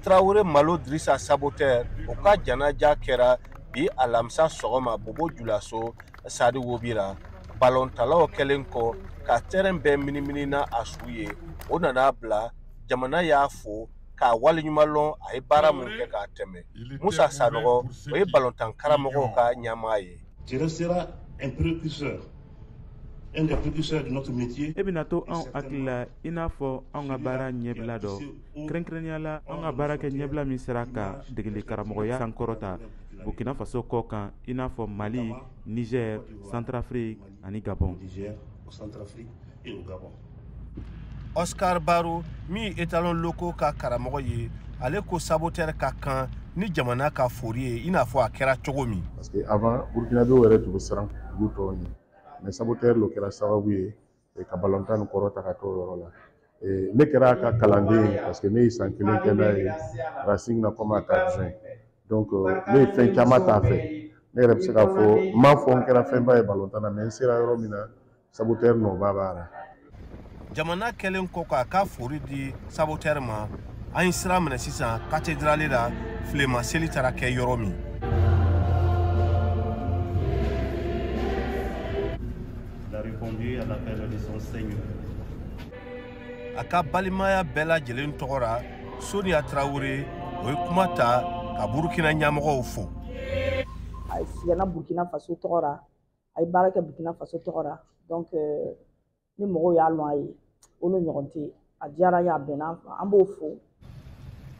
Traoré Malo Drissa Saboteur o ka janaja kɛra bi alamisa sɔgɔma Bobo Julaso Sadi Wobira balontalaw kɛlen kɔ ka terrain bɛɛ miniminina a su ye o nana bila jamana y'a fo k'a waliɲuman a ye baara mun kɛ k'a tɛmɛ Musa Sanogo o ye balontan karamɔgɔw ka ɲɛmaa ye. Tu seras un précurseur. Un des précurseurs de notre métier. Ebinato an akila ina fo an ka baara ɲɛbila dɔ kɛrɛnkɛrɛnnenya la an ka baara kɛ ɲɛbila min sera ka degeli karamɔgɔya sankɔrɔta Burkina Faso kɔ kan i n'a fɔ Mali, Niger, Centrafrique ani Gabon. Oscar Barrow mi étalon locaux ka karamɔgɔ ye ale ko Saboteur ka kan ni jamana ka fori ye i n'a fɔ a kɛra cogo min. Parce que avant Burkinabé yɛrɛ tun bɛ siran dugu tɔw ɲɛ mais Saboteur lo kɛra sababu ye ka balontan nin kɔrɔta ka t'o yɔrɔ la. Ne kɛra a ka kalanden parce que ne ye san 1 kɛ n'a ye Racing na comme à 4 juin. Donc ne ye fɛn caman t'a fɛ ne yɛrɛ bɛ se k'a fɔ n m'a fɔ n kɛra fɛnba ye balontan na mais n sera yɔrɔ min na Saboteur nɔ b'a la. Jamana kɛlen kɔ k'a ka fori di Saboteur ma an ye sira minɛ sisan cathédrale la filema seli taara kɛ yɔrɔ min. A ka balimaya bɛɛ lajɛlen tɔgɔra Sonia Traoré o ye kuma ta ka Burkina ɲɛmɔgɔw fo. A sigana Burkina Faso tɔgɔra a ye baara kɛ Burkina Faso tɔgɔra donc ni mɔgɔw y'a lɔn a ye olu ɲɔgɔn tɛ a diyara n ye a bɛnna an b'o fo.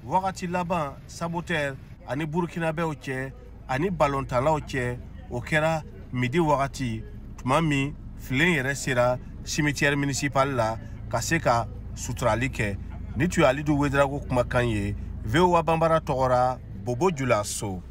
Wagati laban Saboteur ani Burkinabɛw cɛ ani balontalaw cɛ o kɛra midi wagati tuma min filen yɛrɛ sera cimetière municipal la ka se ka suturali kɛ ni tun ye Alidu Wederago kumakan ye VOA Banbara tɔgɔra Bobo Julaso.